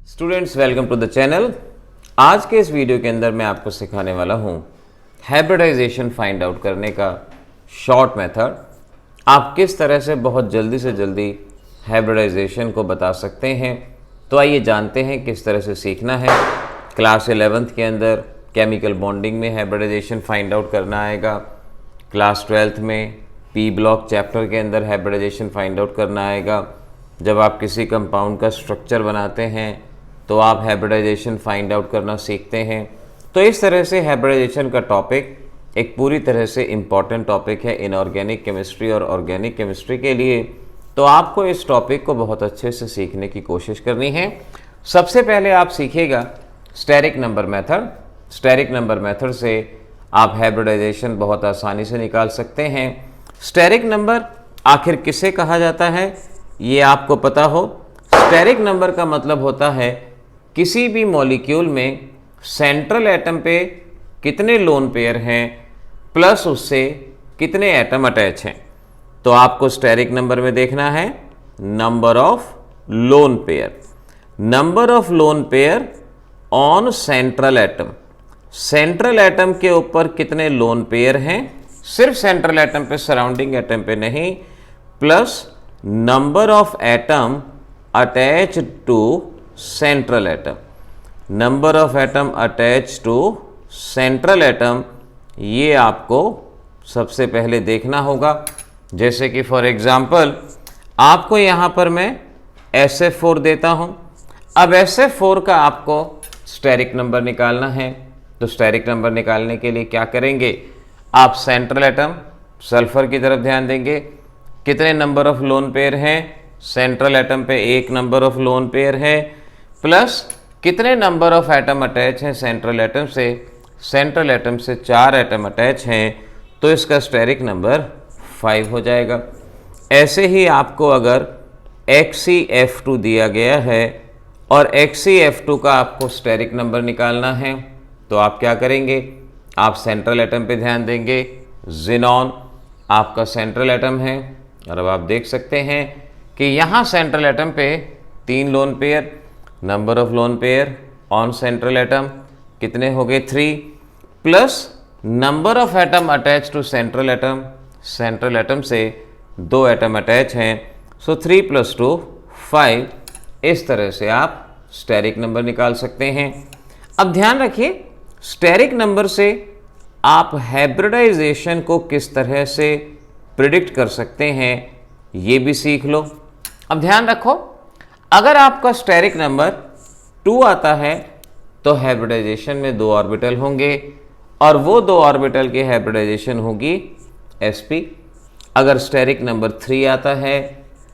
Students, welcome to the channel. आज के इस वीडियो के अंदर मैं आपको सिखाने वाला हूँ हाइब्रिडाइजेशन फाइंड आउट करने का शॉर्ट मेथड। आप किस तरह से बहुत जल्दी से जल्दी हाइब्रिडाइजेशन को बता सकते हैं। तो आइए जानते हैं किस तरह से सीखना है। क्लास 11th के अंदर केमिकल बॉन्डिंग में हाइब्रिडाइजेशन फाइंड आउट करना आएगा। क्लास 12th में पी ब्लॉक चैप्टर के अंदर हाइब्रिडाइजेशन फाइंड आउट करना आएगा। जब आप किसी कंपाउंड का स्ट्रक्चर बनाते हैं तो आप हाइब्रिडाइजेशन फाइंड आउट करना सीखते हैं। तो इस तरह से हाइब्रिडाइजेशन का टॉपिक एक पूरी तरह से इम्पॉर्टेंट टॉपिक है इनऑर्गेनिक केमिस्ट्री और ऑर्गेनिक केमिस्ट्री के लिए। तो आपको इस टॉपिक को बहुत अच्छे से सीखने की कोशिश करनी है। सबसे पहले आप सीखिएगा steric number method. Steric number method से आप हाइब्रिडाइजेशन बहुत आसानी से निकाल सकते हैं। स्टेरिक नंबर आखिर किसे कहा जाता है ये आपको पता हो। स्टेरिक नंबर का मतलब होता है किसी भी मॉलिक्यूल में सेंट्रल एटम पे कितने लोन पेयर हैं प्लस उससे कितने एटम अटैच हैं। तो आपको स्टेरिक नंबर में देखना है number of lone pair, number of lone pair on central atom. Central atom के ऊपर कितने लोन पेयर हैं, सिर्फ सेंट्रल एटम पे, सराउंडिंग एटम पे नहीं, plus number of atom attach to central atom. Number of atom attach to central atom ये आपको सबसे पहले देखना होगा। जैसे कि फॉर एग्जांपल आपको यहाँ पर मैं SF4 देता हूँ। अब SF4 का आपको स्टेरिक नंबर निकालना है। तो स्टेरिक नंबर निकालने के लिए क्या करेंगे, आप सेंट्रल एटम सल्फर की तरफ ध्यान देंगे। कितने नंबर ऑफ लोन पेयर हैं, सेंट्रल एटम पे एक नंबर ऑफ लोन पेयर है, प्लस कितने नंबर ऑफ एटम अटैच हैं सेंट्रल एटम से, सेंट्रल एटम से 4 एटम अटैच हैं। तो इसका स्टेरिक नंबर 5 हो जाएगा। ऐसे ही आपको अगर XeF2 दिया गया है और XeF2 का आपको स्टेरिक नंबर निकालना है तो आप क्या करेंगे, आप सेंट्रल एटम पे ध्यान देंगे। ज़ीनॉन आपका सेंट्रल एटम है और अब आप देख सकते हैं कि यहाँ सेंट्रल एटम पे 3 lone pair, number of lone pair on central atom कितने हो गए 3, plus number of atom attach to central atom, central atom से 2 एटम अटैच हैं। सो 3 + 2 5। इस तरह से आप स्टेरिक नंबर निकाल सकते हैं। अब ध्यान रखिए स्टेरिक नंबर से आप हाइब्रिडाइजेशन को किस तरह से प्रिडिक्ट कर सकते हैं ये भी सीख लो। अब ध्यान रखो, अगर आपका स्टेरिक नंबर 2 आता है तो हाइब्रिडाइजेशन में 2 ऑर्बिटल होंगे और वो 2 ऑर्बिटल की हाइब्रिडाइजेशन होगी sp। अगर स्टेरिक नंबर 3 आता है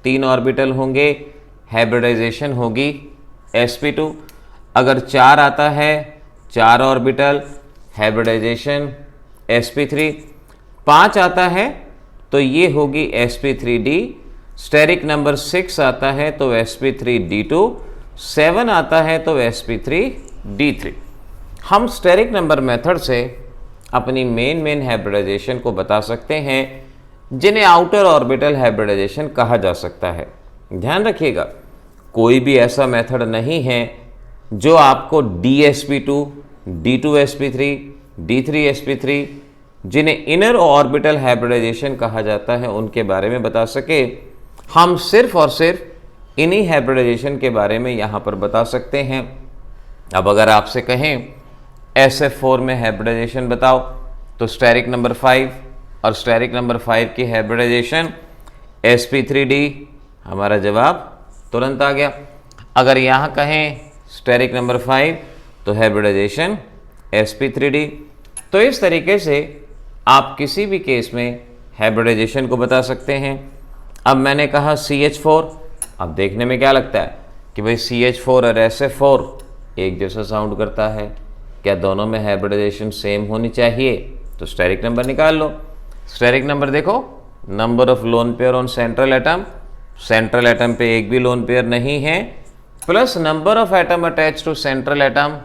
3 ऑर्बिटल होंगे, हाइब्रिडाइजेशन होगी sp2। अगर 4 आता है 4 ऑर्बिटल, हाइब्रिडाइजेशन sp3। 5 आता है तो ये होगी sp3d। स्टेरिक नंबर 6 आता है तो sp3d2। 7 आता है तो sp3d3। हम स्टेरिक नंबर मेथड से अपनी मेन हाइब्रिडाइजेशन को बता सकते हैं जिन्हें आउटर ऑर्बिटल हाइब्रिडाइजेशन कहा जा सकता है। ध्यान रखिएगा कोई भी ऐसा मेथड नहीं है जो आपको dsp2, d2sp3, d3sp3 जिन्हें इनर ऑर्बिटल हाइब्रिडाइजेशन कहा जाता है उनके बारे में बता सके। हम सिर्फ और सिर्फ इन्हीं हाइब्रिडाइजेशन के बारे में यहाँ पर बता सकते हैं। अब अगर आपसे कहें SF4 में हाइब्रिडाइजेशन बताओ तो स्टेरिक नंबर 5 और स्टेरिक नंबर 5 की हाइब्रिडाइजेशन sp3d, हमारा जवाब तुरंत आ गया। अगर यहाँ कहें स्टेरिक नंबर 5 तो हाइब्रिडाइजेशन sp3d। तो इस तरीके से आप किसी भी केस में हाइब्रिडाइजेशन को बता सकते हैं। अब मैंने कहा CH4। अब देखने में क्या लगता है कि भाई CH4 और SF4 एक जैसा साउंड करता है, क्या दोनों में हाइब्रिडाइजेशन सेम होनी चाहिए? तो स्टेरिक नंबर निकाल लो। स्टेरिक नंबर देखो, number of lone pair on central atom, central atom पे एक भी लोन पेयर नहीं है, plus number of atom attach to central atom,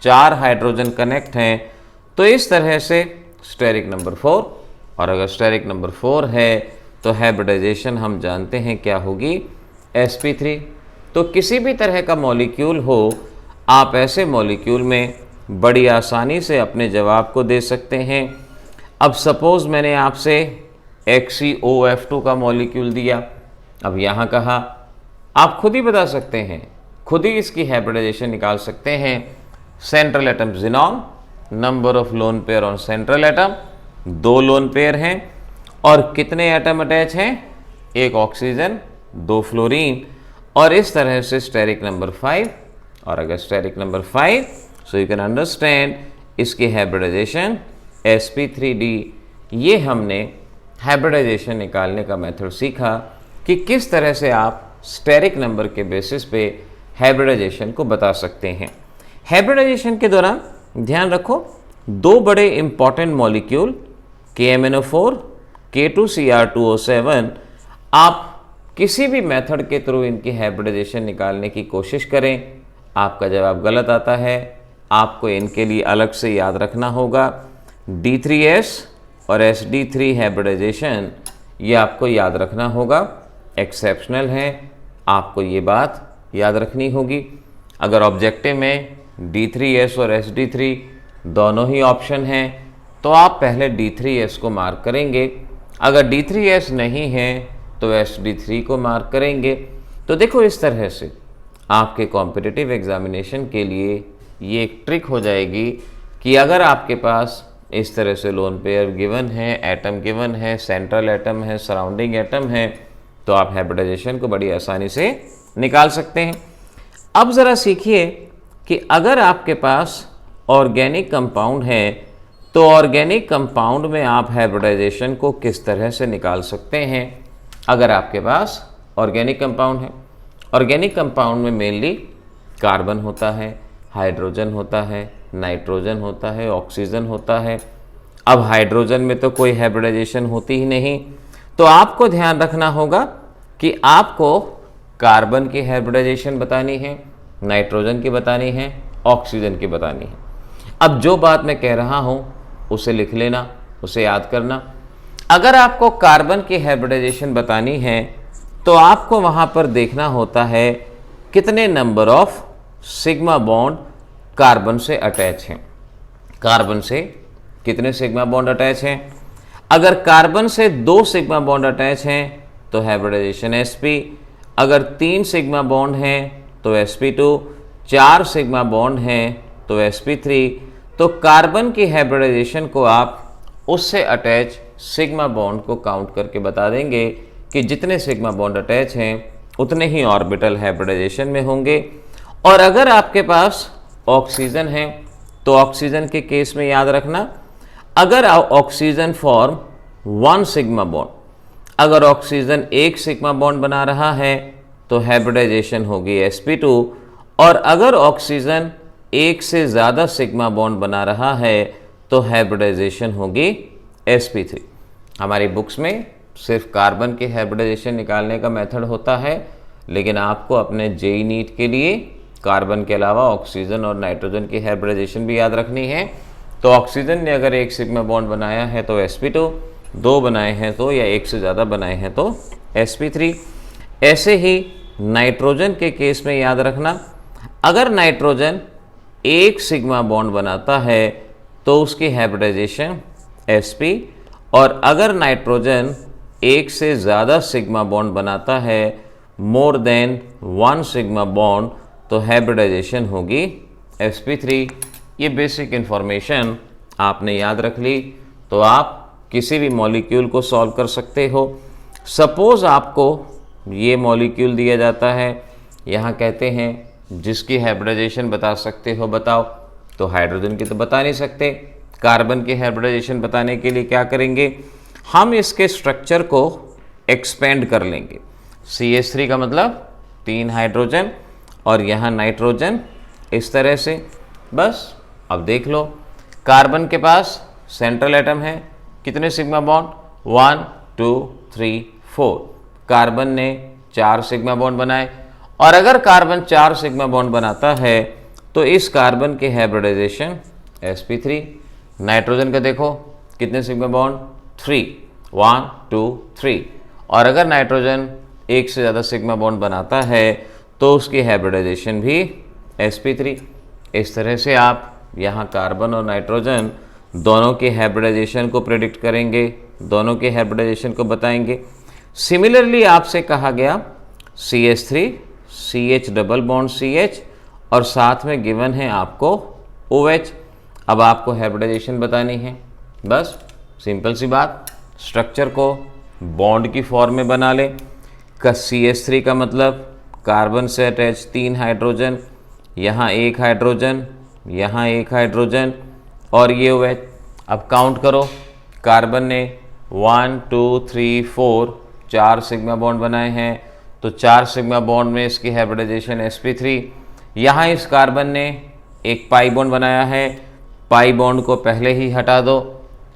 4 hydrogen connect हैं। तो इस तरह से स्टेरिक नंबर 4। और अगर स्टेरिक नंबर 4 है तो हाइब्रिडाइजेशन हम जानते हैं क्या होगी sp3। तो किसी भी तरह का मॉलिक्यूल हो, आप ऐसे मॉलिक्यूल में बड़ी आसानी से अपने जवाब को दे सकते हैं। अब सपोज़ मैंने आपसे XeOF2 का मॉलिक्यूल दिया, अब यहाँ कहा, आप खुद ही बता सकते हैं, खुद ही इसकी हाइब्रिडाइजेशन निकाल सकते हैं। Central atom xenon, number of lone pair on central atom, 2 loan pair हैं, और कितने एटम अटैच हैं, 1 ऑक्सीजन, 2 फ्लोरीन, और इस तरह से स्टेरिक नंबर 5। और अगर steric number 5, so you can understand इसकी हाइब्रिडाइजेशन sp3d। ये हमने हाइब्रिडाइजेशन निकालने का मेथड सीखा कि किस तरह से आप स्टेरिक नंबर के बेसिस पे हाइब्रिडाइजेशन को बता सकते हैं। हाइब्रिडाइजेशन के दौरान ध्यान रखो, 2 बड़े इंपॉर्टेंट मॉलिक्यूल KMnO4, K2Cr2O7, आप किसी भी मेथड के थ्रू इनकी हाइब्रिडाइजेशन निकालने की कोशिश करें, आपका जवाब गलत आता है, आपको इनके लिए अलग से याद रखना होगा। D3S और SD3 हाइब्रिडाइजेशन, ये आपको याद रखना होगा, एक्सेप्शनल है, आपको ये बात याद रखनी होगी। अगर ऑब्जेक्टिव में D3S और SD3 दोनों ही ऑप्शन हैं तो आप पहले D3S को मार्क करेंगे, अगर D3S नहीं है तो SD3 को मार्क करेंगे। तो देखो, इस तरह से आपके कॉम्पिटिटिव एग्जामिनेशन के लिए ये एक ट्रिक हो जाएगी कि अगर आपके पास इस तरह से लोन पेयर गिवन है, एटम गिवन है, सेंट्रल एटम है, सराउंडिंग एटम है, तो आप हाइब्रिडाइजेशन को बड़ी आसानी से निकाल सकते हैं। अब ज़रा सीखिए कि अगर आपके पास ऑर्गेनिक कंपाउंड है तो ऑर्गेनिक कंपाउंड में आप हाइब्रिडाइजेशन को किस तरह से निकाल सकते हैं। अगर आपके पास ऑर्गेनिक कंपाउंड है, ऑर्गेनिक कंपाउंड में मेनली कार्बन होता है, हाइड्रोजन होता है, नाइट्रोजन होता है, ऑक्सीजन होता है। अब हाइड्रोजन में तो कोई हाइब्रिडाइजेशन होती ही नहीं, तो आपको ध्यान रखना होगा कि आपको कार्बन की हाइब्रिडाइजेशन बतानी है, नाइट्रोजन की बतानी है, ऑक्सीजन की बतानी है। अब जो बात मैं कह रहा हूँ उसे लिख लेना, उसे याद करना। अगर आपको कार्बन की हाइब्रिडाइजेशन बतानी है तो आपको वहाँ पर देखना होता है कितने number of sigma bond carbon से अटैच हैं। कार्बन से कितने सिग्मा बॉन्ड अटैच हैं। अगर कार्बन से 2 सिग्मा बॉन्ड अटैच हैं तो हाइब्रिडाइजेशन sp, अगर 3 सिग्मा बॉन्ड हैं तो sp2, 4 सिग्मा बॉन्ड हैं तो sp3। तो कार्बन की हाइब्रिडाइजेशन को आप उससे अटैच सिग्मा बॉन्ड को काउंट करके बता देंगे कि जितने सिग्मा बॉन्ड अटैच हैं उतने ही ऑर्बिटल हाइब्रिडाइजेशन में होंगे। और अगर आपके पास ऑक्सीजन है तो ऑक्सीजन के केस में याद रखना, अगर ऑक्सीजन फॉर्म 1 सिग्मा बॉन्ड, अगर ऑक्सीजन 1 सिग्मा बॉन्ड बना रहा है तो हाइब्रिडाइजेशन होगी sp2, और अगर ऑक्सीजन 1 से ज़्यादा सिग्मा बॉन्ड बना रहा है तो हाइब्रिडाइजेशन होगी sp3। हमारी बुक्स में सिर्फ कार्बन के हाइब्रिडाइजेशन निकालने का मेथड होता है, लेकिन आपको अपने जेई नीट के लिए कार्बन के अलावा ऑक्सीजन और नाइट्रोजन की हाइब्रिडाइजेशन भी याद रखनी है। तो ऑक्सीजन ने अगर 1 सिग्मा बॉन्ड बनाया है तो sp2, 2 बनाए हैं तो, या 1 से ज़्यादा बनाए हैं तो sp3। ऐसे ही नाइट्रोजन के केस में याद रखना, अगर नाइट्रोजन 1 सिग्मा बॉन्ड बनाता है तो उसकी हाइब्रिडाइजेशन sp, और अगर नाइट्रोजन 1 से ज़्यादा सिग्मा बॉन्ड बनाता है, मोर देन 1 सिग्मा बॉन्ड, तो हाइब्रिडाइजेशन होगी sp3। ये बेसिक इन्फॉर्मेशन आपने याद रख ली तो आप किसी भी मॉलिक्यूल को सॉल्व कर सकते हो। सपोज़ आपको ये मॉलिक्यूल दिया जाता है, यहाँ कहते हैं जिसकी हाइब्रिडाइजेशन बता सकते हो बताओ, तो हाइड्रोजन की तो बता नहीं सकते। कार्बन की हाइब्रिडाइजेशन बताने के लिए क्या करेंगे, हम इसके स्ट्रक्चर को एक्सपेंड कर लेंगे। CH3 का मतलब 3 हाइड्रोजन और यहाँ नाइट्रोजन, इस तरह से। बस अब देख लो, कार्बन के पास सेंट्रल एटम है, कितने सिग्मा बॉन्ड, 1 2 3 4। कार्बन ने 4 सिग्मा बॉन्ड बनाए, और अगर कार्बन 4 सिग्मा बॉन्ड बनाता है तो इस कार्बन के हाइब्रिडाइजेशन sp3। नाइट्रोजन का देखो कितने सिग्मा बॉन्ड, 3, 1 2 3। और अगर नाइट्रोजन 1 से ज़्यादा सिग्मा बॉन्ड बनाता है तो उसकी हाइब्रिडाइजेशन भी sp3। इस तरह से आप यहाँ कार्बन और नाइट्रोजन दोनों के हाइब्रिडाइजेशन को प्रेडिक्ट करेंगे, दोनों के हाइब्रिडाइजेशन को बताएंगे। सिमिलरली आपसे कहा गया CH3 CH double bond CH और साथ में गिवन है आपको OH। अब आपको हाइब्रिडाइजेशन बतानी है, बस सिंपल सी बात, स्ट्रक्चर को बॉन्ड की फॉर्म में बना ले। CH3 का मतलब कार्बन से अटैच 3 हाइड्रोजन, यहाँ 1 हाइड्रोजन, यहाँ 1 हाइड्रोजन और ये OH। अब काउंट करो, कार्बन ने 1 2 3 4 4 सिग्मा बॉन्ड बनाए हैं, तो 4 सिग्मा बॉन्ड में इसकी हाइब्रिडाइजेशन sp3। यहाँ इस कार्बन ने एक पाई बॉन्ड बनाया है, पाई बॉन्ड को पहले ही हटा दो।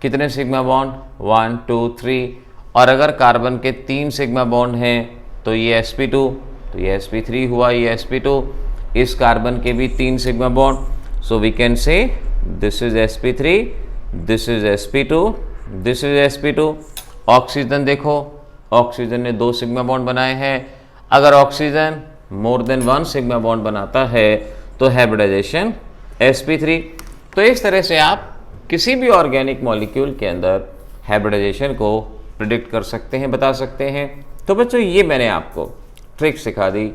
कितने सिग्मा बॉन्ड? 1 2 3। और अगर कार्बन के 3 सिग्मा बॉन्ड हैं तो ये sp2, तो ये sp3 हुआ, ये sp2। इस कार्बन के भी 3 sigma bond, so we can say this is sp3, this is sp2, this is sp2। Oxygen देखो, ऑक्सीजन ने 2 सिग्मा बॉन्ड बनाए हैं। अगर oxygen more than 1 sigma bond बनाता है तो हाइब्रिडाइजेशन sp3। तो इस तरह से आप किसी भी ऑर्गेनिक मॉलिक्यूल के अंदर हाइब्रिडाइजेशन को प्रिडिक्ट कर सकते हैं, बता सकते हैं। तो बच्चों ये मैंने आपको ट्रिक सिखा दी,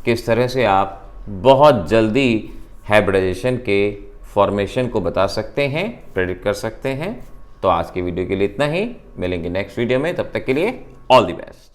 किस तरह से आप बहुत जल्दी हाइब्रिडाइजेशन के फॉर्मेशन को बता सकते हैं, प्रेडिक्ट कर सकते हैं। तो आज की वीडियो के लिए इतना ही, मिलेंगे नेक्स्ट वीडियो में, तब तक के लिए ऑल द बेस्ट।